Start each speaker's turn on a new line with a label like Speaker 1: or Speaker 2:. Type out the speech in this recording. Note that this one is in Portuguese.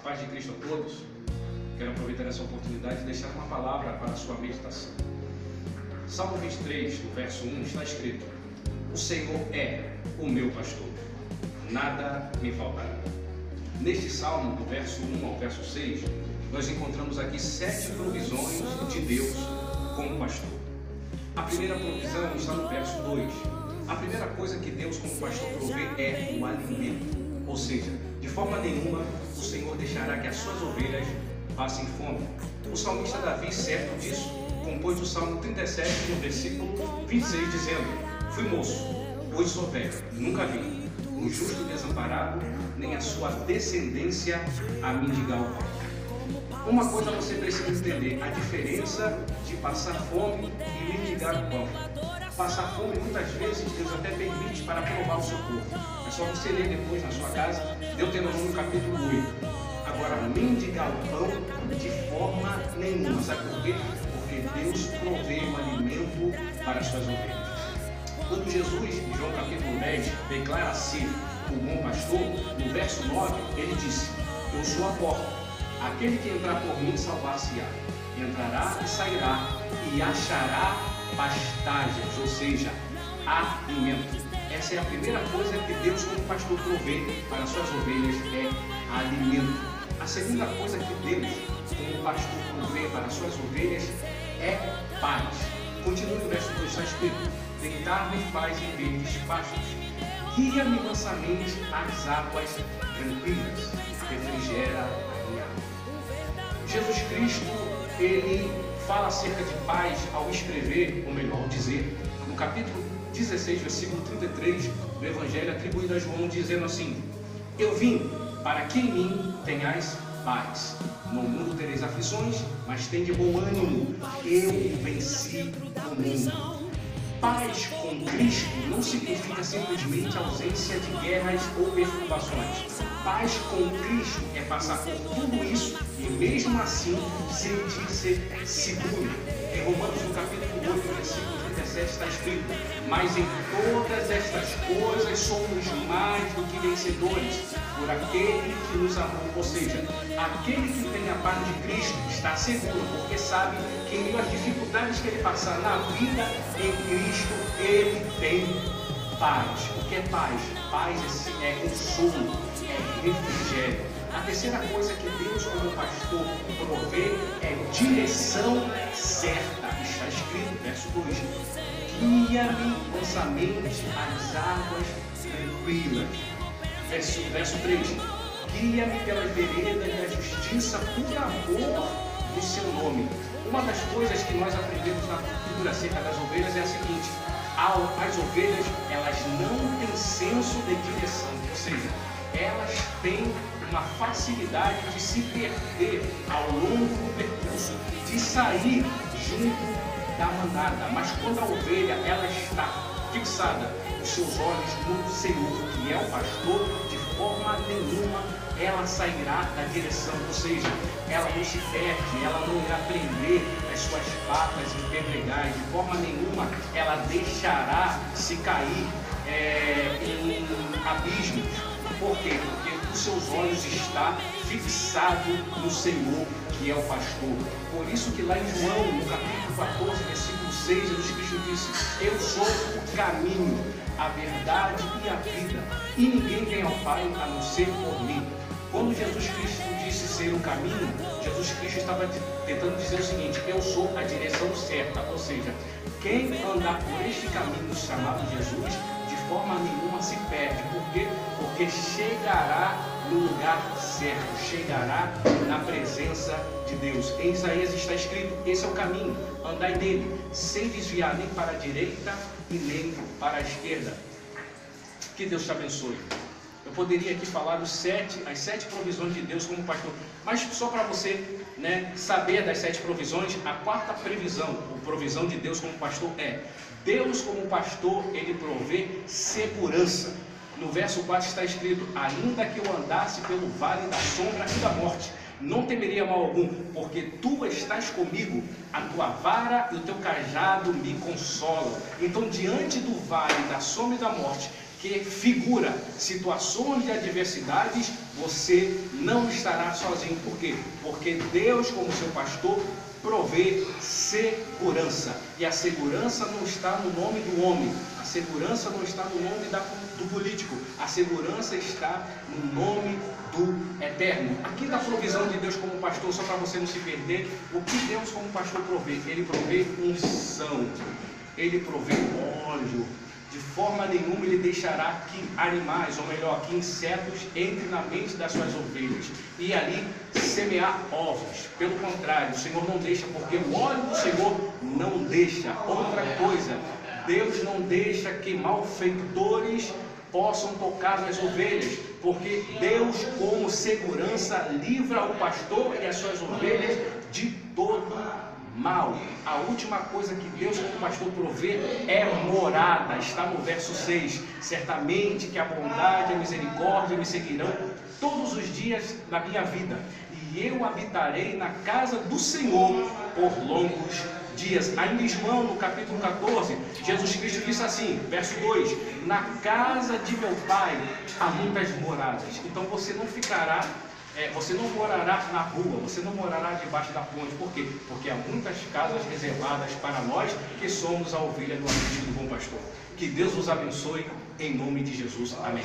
Speaker 1: paz de Cristo a todos. Quero aproveitar essa oportunidade e deixar uma palavra para a sua meditação. Salmo 23, no verso 1, está escrito: o Senhor é o meu pastor, nada me faltará. Neste salmo, do verso 1 ao verso 6, nós encontramos aqui 7 provisões de Deus como pastor. A primeira provisão está no verso 2. A primeira coisa que Deus como pastor provê é o alimento. Ou seja, de forma nenhuma o Senhor deixará que as suas ovelhas passem fome. O salmista Davi, certo disso, compôs o Salmo 37, no versículo 26, dizendo: fui moço, hoje sou velho, nunca vi um justo desamparado, nem a sua descendência a mendigar o pão. Uma coisa você precisa entender: a diferença de passar fome e mendigar o pão. Passar fome, muitas vezes, Deus até permite para provar o seu corpo. É só você ler depois na sua casa, Deuteronômio capítulo 8. Agora, mendigar o pão de forma nenhuma. Sabe por quê? Porque Deus provê o alimento para as suas ovelhas. Quando Jesus, em João capítulo 10, declara a si o bom pastor, no verso 9, ele disse: eu sou a porta. Aquele que entrar por mim salvar-se-á. Entrará e sairá e achará pastagens, ou seja, alimento. Essa é a primeira coisa que Deus como pastor provê para as suas ovelhas, é alimento. A segunda coisa que Deus como pastor provê para as suas ovelhas é paz. Continue no verso 2, está escrito: deitar-me faz em verdes pastos, guia-me mansamente às águas tranquilas, refrigera a minha alma. Jesus Cristo, ele fala acerca de paz ao escrever, ou melhor dizer, no capítulo 16, versículo 33 do Evangelho atribuído a João, dizendo assim: eu vim para que em mim tenhais paz. No mundo tereis aflições, mas tende bom ânimo, eu venci o mundo. Paz com Cristo não significa simplesmente ausência de guerras ou perturbações. Paz com Cristo é passar por tudo isso e mesmo assim sentir-se seguro. Em Romanos, no capítulo 8, versículo 37, está escrito: mas em todas estas coisas somos mais do que vencedores por aquele que nos amou. Ou seja, aquele que tem a paz de Cristo está seguro, porque sabe que em meio às dificuldades que ele passar na vida, em Cristo ele tem paz. O que é paz? Paz é consolo, é refrigério. A terceira coisa que Deus como pastor provê é direção certa. Está escrito, verso 2: guia-me mansamente às águas tranquilas. Verso 3: guia-me pelas veredas da justiça por amor do seu nome. Uma das coisas que nós aprendemos na cultura acerca das ovelhas é a seguinte: as ovelhas, elas não têm senso de direção, ou seja, elas têm uma facilidade de se perder ao longo do percurso, de sair junto da manada. Mas quando a ovelha, ela está fixada, os seus olhos no Senhor, que é o pastor, de forma nenhuma ela sairá da direção, ou seja, ela não se perde, ela não irá prender as suas patas em pedregais, de forma nenhuma ela deixará se cair em abismos. Por quê? Porque os seus olhos estão fixados no Senhor, que é o pastor. Por isso que lá em João, no capítulo 14, versículo 6, Jesus Cristo disse: eu sou o caminho, a verdade e a vida, e ninguém vem ao Pai a não ser por mim. Quando Jesus Cristo disse ser o caminho, Jesus Cristo estava tentando dizer o seguinte: eu sou a direção certa. Ou seja, quem andar por este caminho chamado Jesus, de forma nenhuma se perde. Por quê? Porque chegará no lugar certo, chegará na presença de Deus. Em Isaías está escrito: esse é o caminho, andai nele, sem desviar nem para a direita e nem para a esquerda. Que Deus te abençoe. Eu poderia aqui falar as 7 provisões de Deus como pastor, mas só para você saber das 7 provisões, a quarta provisão de Deus como pastor é: Deus como pastor, ele provê segurança. No verso 4 está escrito: ainda que eu andasse pelo vale da sombra e da morte, não temeria mal algum, porque tu estás comigo, a tua vara e o teu cajado me consolam. Então, diante do vale da sombra e da morte, que figura situações de adversidades, você não estará sozinho. Por quê? Porque Deus, como seu pastor, provê segurança. E a segurança não está no nome do homem, a segurança não está no nome do político, a segurança está no nome do Eterno. Aqui da provisão de Deus como pastor, só para você não se perder, o que Deus como pastor provê? Ele provê unção, ele provê óleo. De forma nenhuma ele deixará que animais, ou melhor, que insetos entrem na mente das suas ovelhas e ali semear ovos. Pelo contrário, o Senhor não deixa, porque o óleo do Senhor não deixa. Outra coisa, Deus não deixa que malfeitores possam tocar nas ovelhas, porque Deus, como segurança, livra o pastor e as suas ovelhas de todo mal. A última coisa que Deus como pastor provê é morada. Está no verso 6. Certamente que a bondade e a misericórdia me seguirão todos os dias da minha vida, e eu habitarei na casa do Senhor por longos dias. Ainda em João, no capítulo 14, Jesus Cristo disse assim, verso 2: na casa de meu Pai há muitas moradas. Então você não ficará você não morará na rua, você não morará debaixo da ponte. Por quê? Porque há muitas casas reservadas para nós que somos a ovelha do aprisco do bom pastor. Que Deus os abençoe em nome de Jesus. Amém.